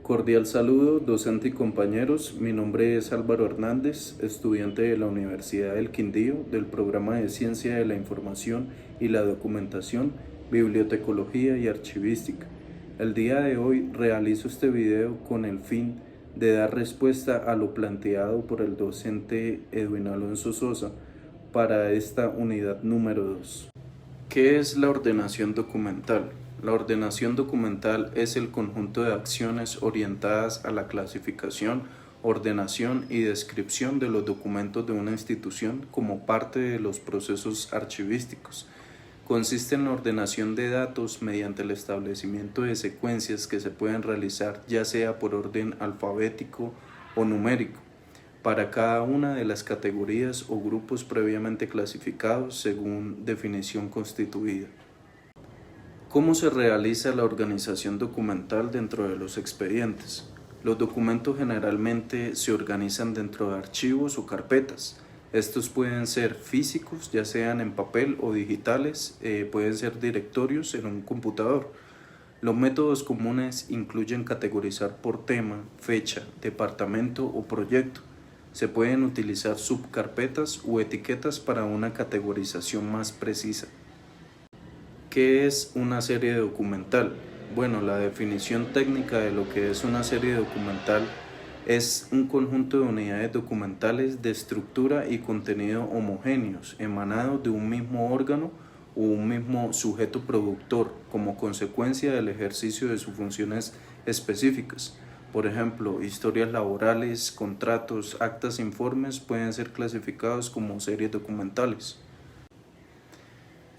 Cordial saludo, docente y compañeros. Mi nombre es Álvaro Hernández, estudiante de la Universidad del Quindío, del programa de Ciencia de la Información y la Documentación, Bibliotecología y Archivística. El día de hoy realizo este video con el fin de dar respuesta a lo planteado por el docente Edwin Alonso Sosa para esta unidad número 2. ¿Qué es la ordenación documental? La ordenación documental es el conjunto de acciones orientadas a la clasificación, ordenación y descripción de los documentos de una institución como parte de los procesos archivísticos. Consiste en la ordenación de datos mediante el establecimiento de secuencias que se pueden realizar ya sea por orden alfabético o numérico, para cada una de las categorías o grupos previamente clasificados según definición constituida. ¿Cómo se realiza la organización documental dentro de los expedientes? Los documentos generalmente se organizan dentro de archivos o carpetas. Estos pueden ser físicos, ya sean en papel o digitales, pueden ser directorios en un computador. Los métodos comunes incluyen categorizar por tema, fecha, departamento o proyecto. Se pueden utilizar subcarpetas o etiquetas para una categorización más precisa. ¿Qué es una serie documental? Bueno, la definición técnica de lo que es una serie documental es un conjunto de unidades documentales de estructura y contenido homogéneos, emanados de un mismo órgano o un mismo sujeto productor como consecuencia del ejercicio de sus funciones específicas. Por ejemplo, historias laborales, contratos, actas e informes pueden ser clasificados como series documentales.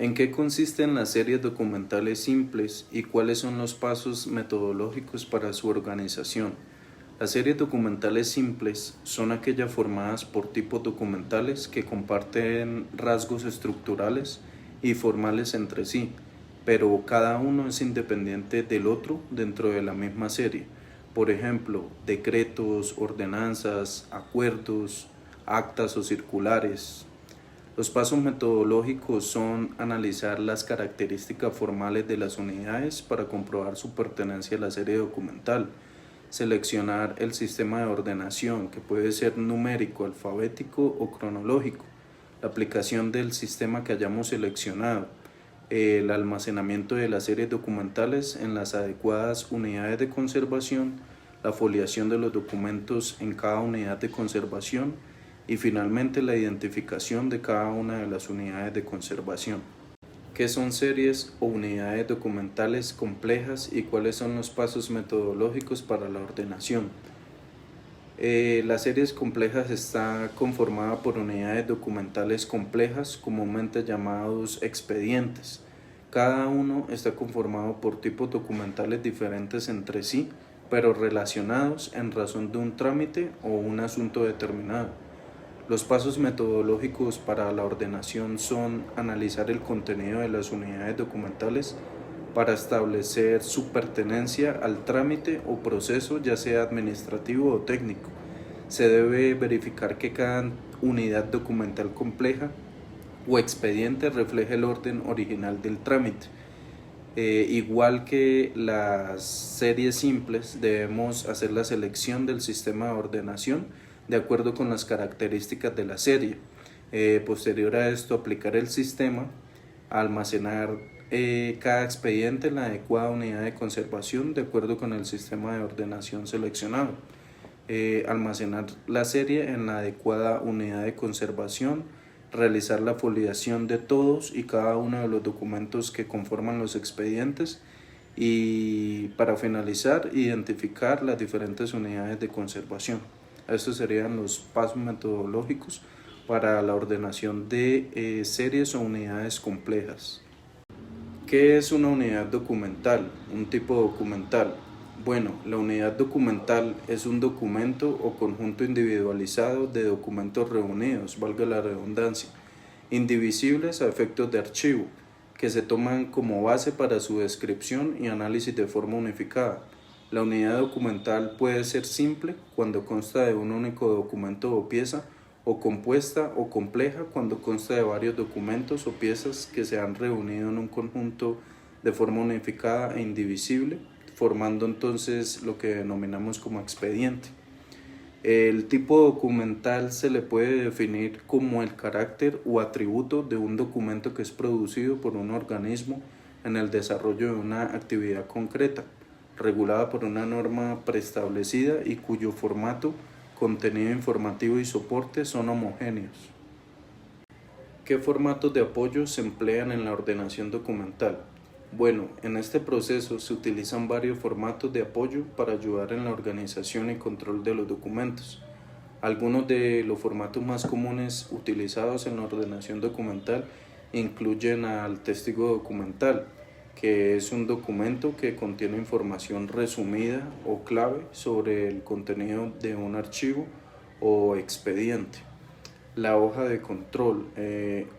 ¿En qué consisten las series documentales simples y cuáles son los pasos metodológicos para su organización? Las series documentales simples son aquellas formadas por tipos documentales que comparten rasgos estructurales y formales entre sí, pero cada uno es independiente del otro dentro de la misma serie. Por ejemplo, decretos, ordenanzas, acuerdos, actas o circulares. Los pasos metodológicos son analizar las características formales de las unidades para comprobar su pertenencia a la serie documental, seleccionar el sistema de ordenación, que puede ser numérico, alfabético o cronológico, la aplicación del sistema que hayamos seleccionado, el almacenamiento de las series documentales en las adecuadas unidades de conservación, la foliación de los documentos en cada unidad de conservación y finalmente la identificación de cada una de las unidades de conservación. ¿Qué son series o unidades documentales complejas y cuáles son los pasos metodológicos para la ordenación? Las series complejas está conformada por unidades documentales complejas, comúnmente llamados expedientes. Cada uno está conformado por tipos documentales diferentes entre sí, pero relacionados en razón de un trámite o un asunto determinado. Los pasos metodológicos para la ordenación son analizar el contenido de las unidades documentales para establecer su pertenencia al trámite o proceso, ya sea administrativo o técnico. Se debe verificar que cada unidad documental compleja o expediente refleje el orden original del trámite. Igual que las series simples, debemos hacer la selección del sistema de ordenación de acuerdo con las características de la serie. Posterior a esto, aplicar el sistema, almacenar cada expediente en la adecuada unidad de conservación de acuerdo con el sistema de ordenación seleccionado. Almacenar la serie en la adecuada unidad de conservación, realizar la foliación de todos y cada uno de los documentos que conforman los expedientes y para finalizar, identificar las diferentes unidades de conservación. Estos serían los pasos metodológicos para la ordenación de series o unidades complejas. ¿Qué es una unidad documental? Un tipo documental. Bueno, la unidad documental es un documento o conjunto individualizado de documentos reunidos, valga la redundancia, indivisibles a efectos de archivo, que se toman como base para su descripción y análisis de forma unificada. La unidad documental puede ser simple cuando consta de un único documento o pieza, o compuesta o compleja cuando consta de varios documentos o piezas que se han reunido en un conjunto de forma unificada e indivisible. formando entonces lo que denominamos como expediente. El tipo documental se le puede definir como el carácter o atributo de un documento que es producido por un organismo en el desarrollo de una actividad concreta, regulada por una norma preestablecida y cuyo formato, contenido informativo y soporte son homogéneos. ¿Qué formatos de apoyo se emplean en la ordenación documental? Bueno, en este proceso se utilizan varios formatos de apoyo para ayudar en la organización y control de los documentos. Algunos de los formatos más comunes utilizados en la ordenación documental incluyen al testigo documental, que es un documento que contiene información resumida o clave sobre el contenido de un archivo o expediente. La hoja de control.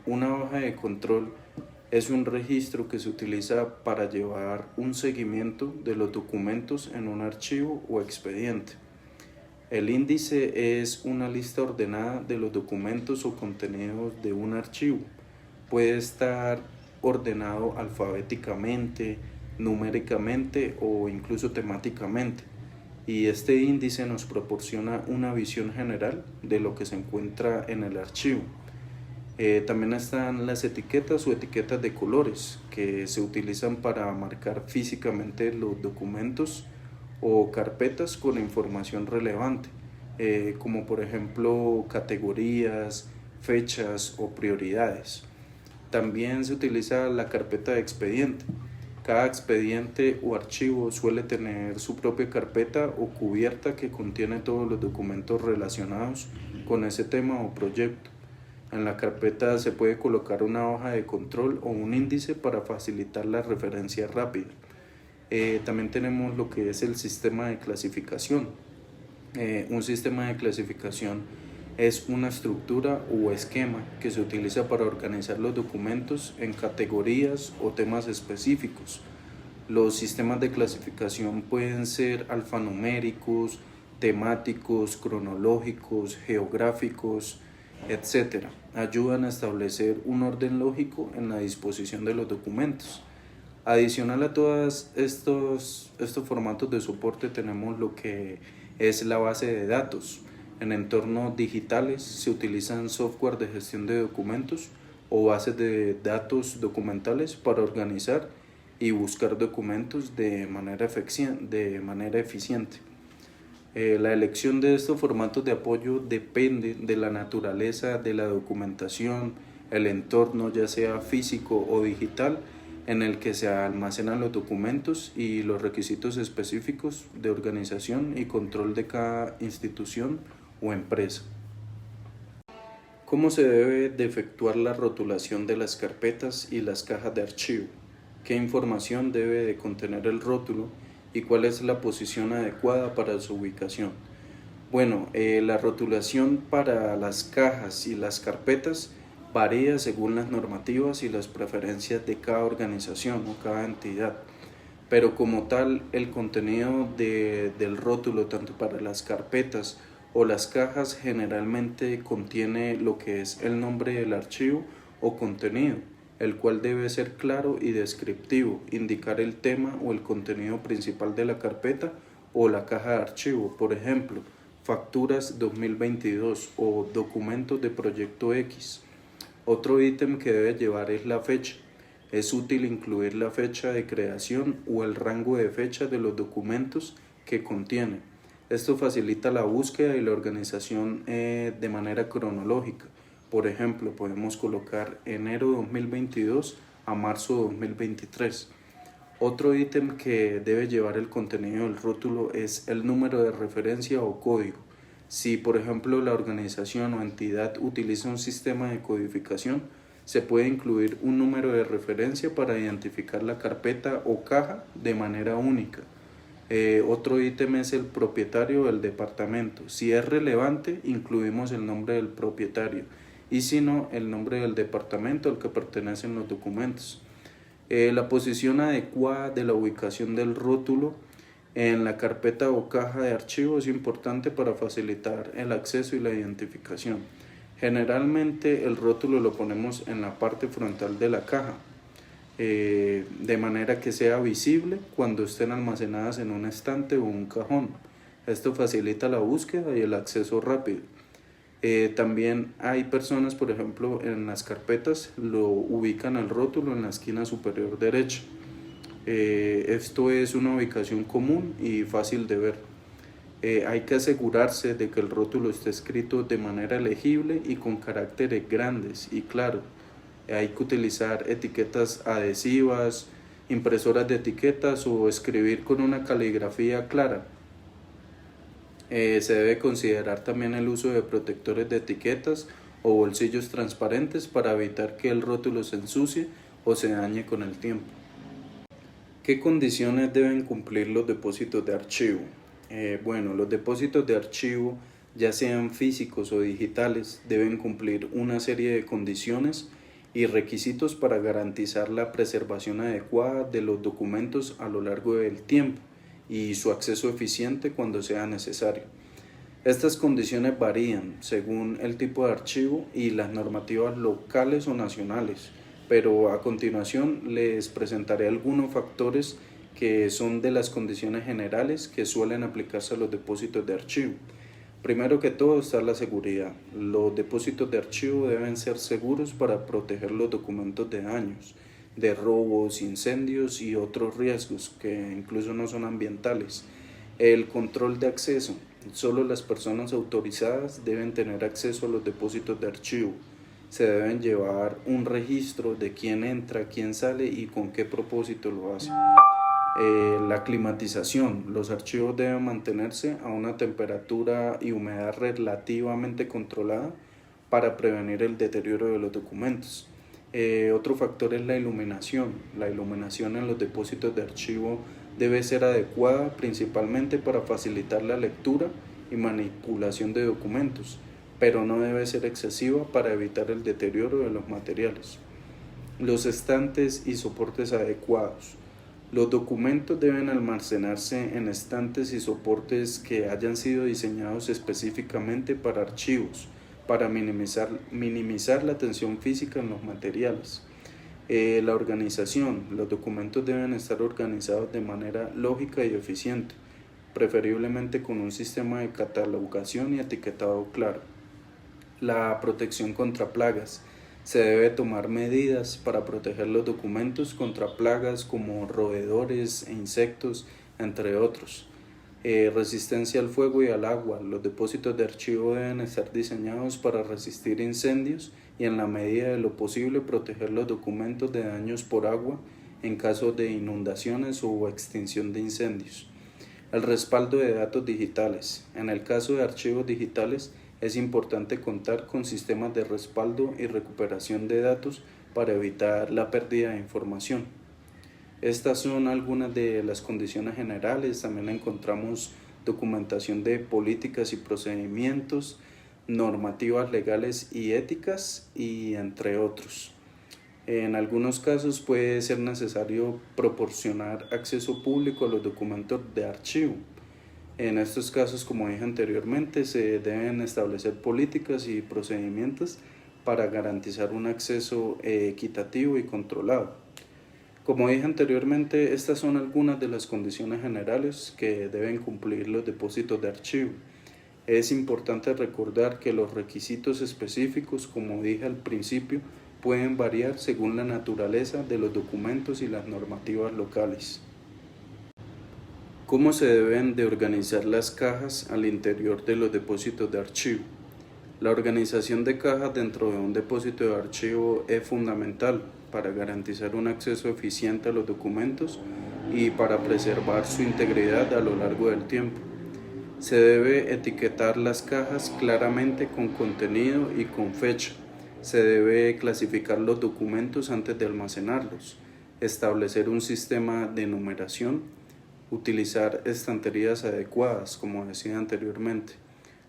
Una hoja de control es un registro que se utiliza para llevar un seguimiento de los documentos en un archivo o expediente. El índice es una lista ordenada de los documentos o contenidos de un archivo. Puede estar ordenado alfabéticamente, numéricamente o incluso temáticamente. Y este índice nos proporciona una visión general de lo que se encuentra en el archivo. También están las etiquetas o etiquetas de colores que se utilizan para marcar físicamente los documentos o carpetas con información relevante, como por ejemplo categorías, fechas o prioridades. También se utiliza la carpeta de expediente. Cada expediente o archivo suele tener su propia carpeta o cubierta que contiene todos los documentos relacionados con ese tema o proyecto. En la carpeta se puede colocar una hoja de control o un índice para facilitar la referencia rápida. También tenemos lo que es el sistema de clasificación. Un sistema de clasificación es una estructura o esquema que se utiliza para organizar los documentos en categorías o temas específicos. Los sistemas de clasificación pueden ser alfanuméricos, temáticos, cronológicos, geográficos, etcétera. Ayudan a establecer un orden lógico en la disposición de los documentos. Adicional a todos estos formatos de soporte tenemos lo que es la base de datos. En entornos digitales se utilizan software de gestión de documentos o bases de datos documentales para organizar y buscar documentos de manera eficiente. La elección de estos formatos de apoyo depende de la naturaleza de la documentación, el entorno ya sea físico o digital en el que se almacenan los documentos y los requisitos específicos de organización y control de cada institución o empresa. ¿Cómo se debe de efectuar la rotulación de las carpetas y las cajas de archivo? ¿Qué información debe de contener el rótulo y cuál es la posición adecuada para su ubicación? Bueno, la rotulación para las cajas y las carpetas varía según las normativas y las preferencias de cada organización o cada entidad, pero como tal el contenido del rótulo tanto para las carpetas o las cajas generalmente contiene lo que es el nombre del archivo o contenido, el cual debe ser claro y descriptivo, indicar el tema o el contenido principal de la carpeta o la caja de archivo, por ejemplo, facturas 2022 o documentos de proyecto X. Otro ítem que debe llevar es la fecha. Es útil incluir la fecha de creación o el rango de fecha de los documentos que contiene. Esto facilita la búsqueda y la organización de manera cronológica. Por ejemplo, podemos colocar enero 2022 a marzo 2023. Otro ítem que debe llevar el contenido del rótulo es el número de referencia o código. Si, por ejemplo, la organización o entidad utiliza un sistema de codificación, se puede incluir un número de referencia para identificar la carpeta o caja de manera única. Otro ítem es el propietario del departamento. Si es relevante, incluimos el nombre del propietario y si no, el nombre del departamento al que pertenecen los documentos. La posición adecuada de la ubicación del rótulo en la carpeta o caja de archivo es importante para facilitar el acceso y la identificación. Generalmente el rótulo lo ponemos en la parte frontal de la caja. de manera que sea visible cuando estén almacenadas en un estante o un cajón. Esto facilita la búsqueda y el acceso rápido. También hay personas, por ejemplo, en las carpetas lo ubican al rótulo en la esquina superior derecha. Esto es una ubicación común y fácil de ver. Hay que asegurarse de que el rótulo esté escrito de manera legible y con caracteres grandes y claros. Hay que utilizar etiquetas adhesivas, impresoras de etiquetas o escribir con una caligrafía clara. Se debe considerar también el uso de protectores de etiquetas o bolsillos transparentes para evitar que el rótulo se ensucie o se dañe con el tiempo. ¿Qué condiciones deben cumplir los depósitos de archivo? Bueno, los depósitos de archivo, ya sean físicos o digitales, deben cumplir una serie de condiciones y requisitos para garantizar la preservación adecuada de los documentos a lo largo del tiempo y su acceso eficiente cuando sea necesario. Estas condiciones varían según el tipo de archivo y las normativas locales o nacionales, pero a continuación les presentaré algunos factores que son de las condiciones generales que suelen aplicarse a los depósitos de archivo. Primero que todo está la seguridad. Los depósitos de archivo deben ser seguros para proteger los documentos de daños, de robos, incendios y otros riesgos que incluso no son ambientales. El control de acceso. Solo las personas autorizadas deben tener acceso a los depósitos de archivo. Se deben llevar un registro de quién entra, quién sale y con qué propósito lo hace. La climatización. Los archivos deben mantenerse a una temperatura y humedad relativamente controlada para prevenir el deterioro de los documentos. Otro factor es la iluminación. La iluminación en los depósitos de archivo debe ser adecuada principalmente para facilitar la lectura y manipulación de documentos, pero no debe ser excesiva para evitar el deterioro de los materiales. Los estantes y soportes adecuados. Los documentos deben almacenarse en estantes y soportes que hayan sido diseñados específicamente para archivos, para minimizar la tensión física en los materiales. La organización. Los documentos deben estar organizados de manera lógica y eficiente, preferiblemente con un sistema de catalogación y etiquetado claro. La protección contra plagas. Se debe tomar medidas para proteger los documentos contra plagas como roedores e insectos, entre otros. Resistencia al fuego y al agua. Los depósitos de archivo deben estar diseñados para resistir incendios y en la medida de lo posible proteger los documentos de daños por agua en caso de inundaciones o extinción de incendios. El respaldo de datos digitales. En el caso de archivos digitales, es importante contar con sistemas de respaldo y recuperación de datos para evitar la pérdida de información. Estas son algunas de las condiciones generales. También encontramos documentación de políticas y procedimientos, normativas legales y éticas, y entre otros. En algunos casos puede ser necesario proporcionar acceso público a los documentos de archivo. En estos casos, como dije anteriormente, se deben establecer políticas y procedimientos para garantizar un acceso equitativo y controlado. Como dije anteriormente, estas son algunas de las condiciones generales que deben cumplir los depósitos de archivo. Es importante recordar que los requisitos específicos, como dije al principio, pueden variar según la naturaleza de los documentos y las normativas locales. ¿Cómo se deben de organizar las cajas al interior de los depósitos de archivo? La organización de cajas dentro de un depósito de archivo es fundamental para garantizar un acceso eficiente a los documentos y para preservar su integridad a lo largo del tiempo. Se debe etiquetar las cajas claramente con contenido y con fecha. Se debe clasificar los documentos antes de almacenarlos, establecer un sistema de numeración, utilizar estanterías adecuadas, como decía anteriormente,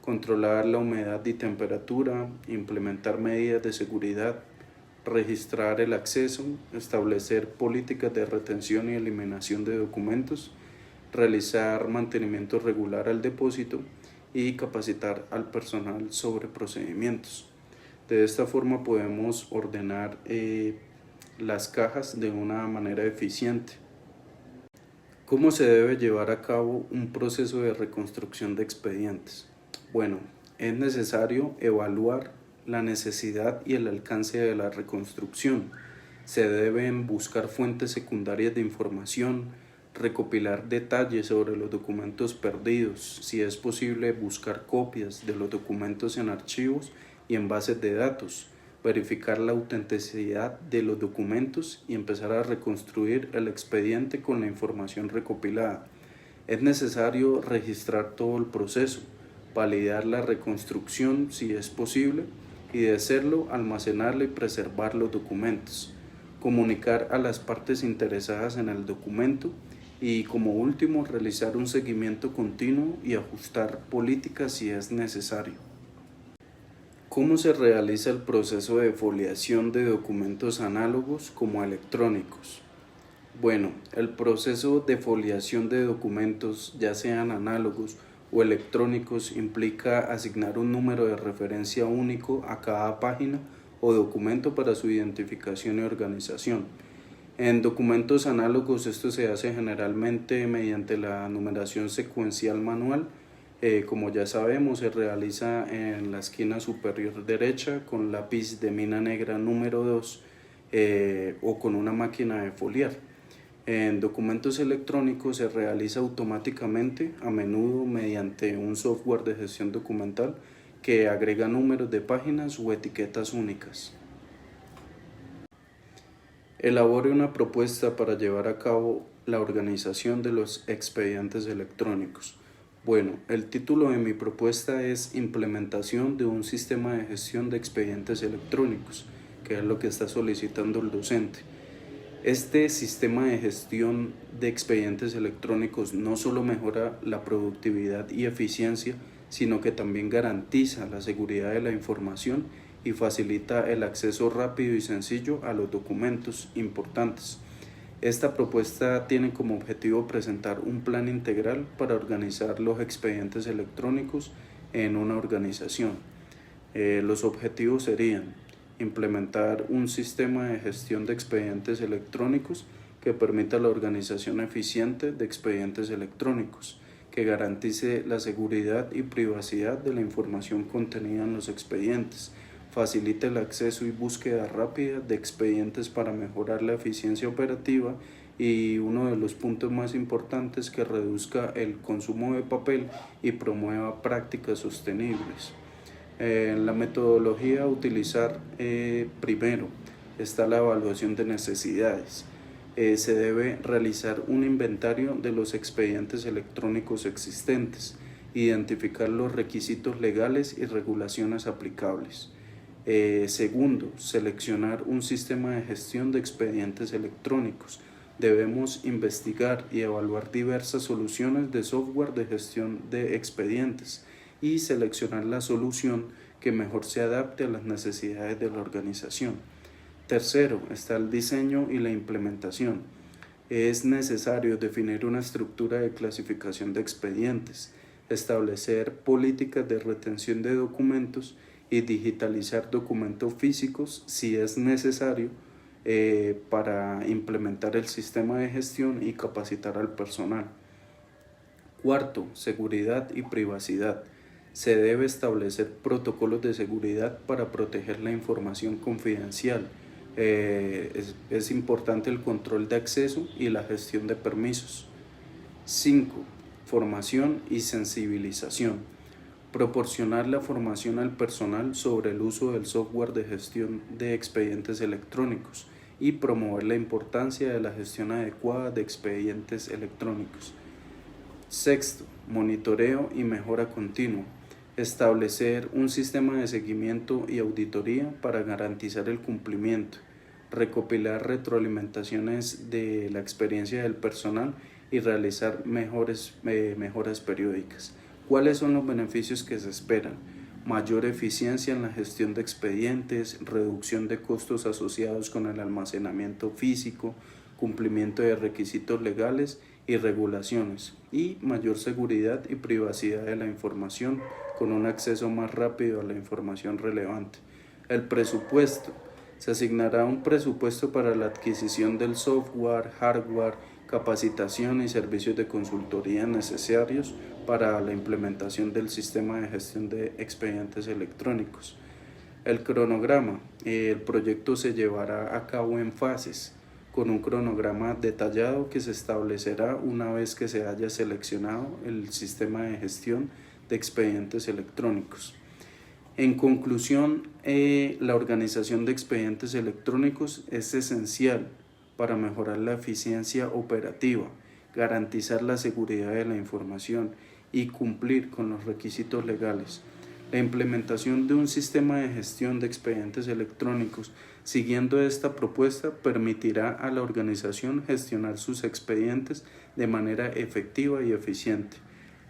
controlar la humedad y temperatura, implementar medidas de seguridad, registrar el acceso, establecer políticas de retención y eliminación de documentos, realizar mantenimiento regular al depósito y capacitar al personal sobre procedimientos. De esta forma podemos ordenar las cajas de una manera eficiente. ¿Cómo se debe llevar a cabo un proceso de reconstrucción de expedientes? Bueno, es necesario evaluar la necesidad y el alcance de la reconstrucción. Se deben buscar fuentes secundarias de información, recopilar detalles sobre los documentos perdidos, si es posible buscar copias de los documentos en archivos y en bases de datos, verificar la autenticidad de los documentos y empezar a reconstruir el expediente con la información recopilada. Es necesario registrar todo el proceso, validar la reconstrucción si es posible y, de serlo, almacenarla y preservar los documentos, comunicar a las partes interesadas en el documento y, como último, realizar un seguimiento continuo y ajustar políticas si es necesario. ¿Cómo se realiza el proceso de foliación de documentos análogos como electrónicos? Bueno, el proceso de foliación de documentos, ya sean análogos o electrónicos, implica asignar un número de referencia único a cada página o documento para su identificación y organización. En documentos análogos esto se hace generalmente mediante la numeración secuencial manual. Como ya sabemos, se realiza en la esquina superior derecha con lápiz de mina negra número 2 o con una máquina de foliar. En documentos electrónicos se realiza automáticamente, a menudo mediante un software de gestión documental que agrega números de páginas o etiquetas únicas. Elabore una propuesta para llevar a cabo la organización de los expedientes electrónicos. Bueno, el título de mi propuesta es Implementación de un sistema de gestión de expedientes electrónicos, que es lo que está solicitando el docente. Este sistema de gestión de expedientes electrónicos no solo mejora la productividad y eficiencia, sino que también garantiza la seguridad de la información y facilita el acceso rápido y sencillo a los documentos importantes. Esta propuesta tiene como objetivo presentar un plan integral para organizar los expedientes electrónicos en una organización. Los objetivos serían implementar un sistema de gestión de expedientes electrónicos que permita la organización eficiente de expedientes electrónicos, que garantice la seguridad y privacidad de la información contenida en los expedientes, facilite el acceso y búsqueda rápida de expedientes para mejorar la eficiencia operativa y, uno de los puntos más importantes, que reduzca el consumo de papel y promueva prácticas sostenibles. En la metodología a utilizar, primero está la evaluación de necesidades. Se debe realizar un inventario de los expedientes electrónicos existentes, identificar los requisitos legales y regulaciones aplicables. Segundo, seleccionar un sistema de gestión de expedientes electrónicos. Debemos investigar y evaluar diversas soluciones de software de gestión de expedientes y seleccionar la solución que mejor se adapte a las necesidades de la organización. Tercero, está el diseño y la implementación. Es necesario definir una estructura de clasificación de expedientes, establecer políticas de retención de documentos y digitalizar documentos físicos si es necesario, para implementar el sistema de gestión y capacitar al personal. Cuarto, seguridad y privacidad. Se debe establecer protocolos de seguridad para proteger la información confidencial. Es importante el control de acceso y la gestión de permisos. 5. Formación y sensibilización. Proporcionar la formación al personal sobre el uso del software de gestión de expedientes electrónicos y promover la importancia de la gestión adecuada de expedientes electrónicos. Sexto, monitoreo y mejora continua. Establecer un sistema de seguimiento y auditoría para garantizar el cumplimiento. Recopilar retroalimentaciones de la experiencia del personal y realizar mejoras periódicas. ¿Cuáles son los beneficios que se esperan? Mayor eficiencia en la gestión de expedientes, reducción de costos asociados con el almacenamiento físico, cumplimiento de requisitos legales y regulaciones, y mayor seguridad y privacidad de la información con un acceso más rápido a la información relevante. El presupuesto. Se asignará un presupuesto para la adquisición del software, hardware, capacitación y servicios de consultoría necesarios para la implementación del sistema de gestión de expedientes electrónicos. El cronograma. El proyecto se llevará a cabo en fases, con un cronograma detallado que se establecerá una vez que se haya seleccionado el sistema de gestión de expedientes electrónicos. En conclusión, la organización de expedientes electrónicos es esencial para mejorar la eficiencia operativa, garantizar la seguridad de la información y cumplir con los requisitos legales. La implementación de un sistema de gestión de expedientes electrónicos siguiendo esta propuesta permitirá a la organización gestionar sus expedientes de manera efectiva y eficiente.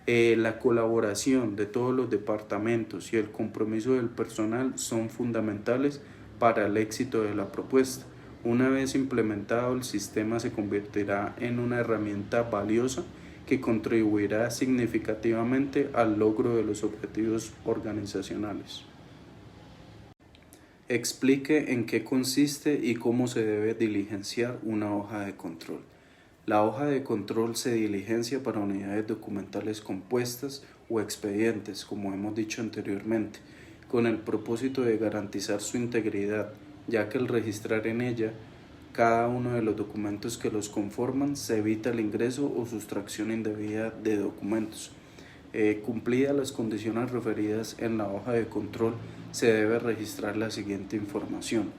La colaboración de todos los departamentos y el compromiso del personal son fundamentales para el éxito de la propuesta. Una vez implementado, el sistema se convertirá en una herramienta valiosa que contribuirá significativamente al logro de los objetivos organizacionales. Explique en qué consiste y cómo se debe diligenciar una hoja de control. La hoja de control se diligencia para unidades documentales compuestas o expedientes, como hemos dicho anteriormente, con el propósito de garantizar su integridad, ya que al registrar en ella cada uno de los documentos que los conforman, se evita el ingreso o sustracción indebida de documentos. Cumplidas las condiciones referidas en la hoja de control, se debe registrar la siguiente información: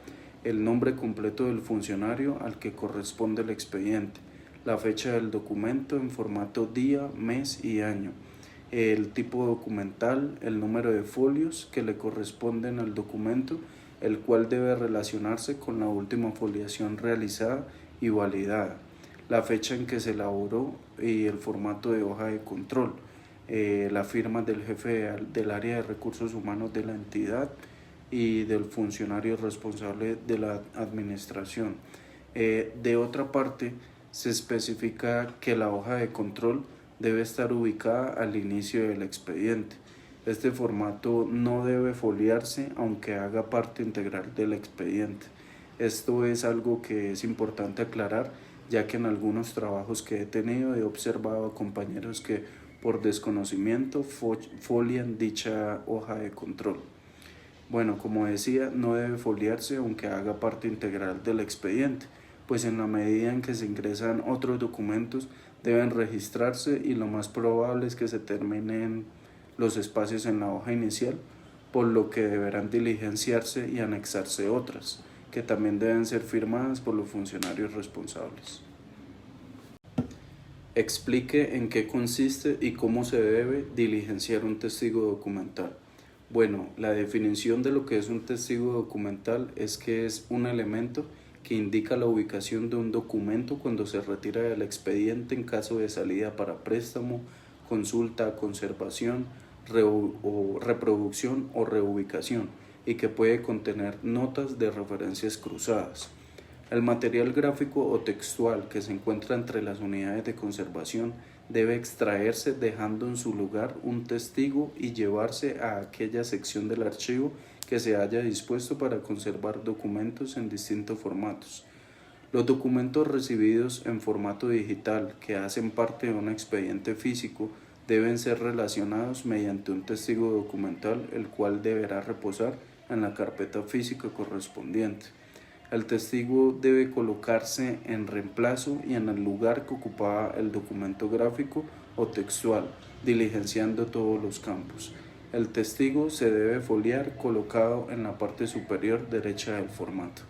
el nombre completo del funcionario al que corresponde el expediente, la fecha del documento en formato día, mes y año, el tipo documental, el número de folios que le corresponden al documento, el cual debe relacionarse con la última foliación realizada y validada, la fecha en que se elaboró y el formato de hoja de control, la firma del jefe del área de recursos humanos de la entidad y del funcionario responsable de la administración. De otra parte, se especifica que la hoja de control debe estar ubicada al inicio del expediente. Este formato no debe foliarse aunque haga parte integral del expediente. Esto es algo que es importante aclarar, ya que en algunos trabajos que he tenido he observado a compañeros que por desconocimiento folian dicha hoja de control. Bueno, como decía, no debe foliarse aunque haga parte integral del expediente, pues en la medida en que se ingresan otros documentos deben registrarse y lo más probable es que se terminen los espacios en la hoja inicial, por lo que deberán diligenciarse y anexarse otras, que también deben ser firmadas por los funcionarios responsables. Explique en qué consiste y cómo se debe diligenciar un testigo documental. Bueno, la definición de lo que es un testigo documental es que es un elemento que indica la ubicación de un documento cuando se retira del expediente en caso de salida para préstamo, consulta, conservación, reproducción o reubicación, y que puede contener notas de referencias cruzadas. El material gráfico o textual que se encuentra entre las unidades de conservación debe extraerse dejando en su lugar un testigo y llevarse a aquella sección del archivo que se haya dispuesto para conservar documentos en distintos formatos. Los documentos recibidos en formato digital que hacen parte de un expediente físico deben ser relacionados mediante un testigo documental, el cual deberá reposar en la carpeta física correspondiente. El testigo debe colocarse en reemplazo y en el lugar que ocupaba el documento gráfico o textual, diligenciando todos los campos. El testigo se debe foliar colocado en la parte superior derecha del formato.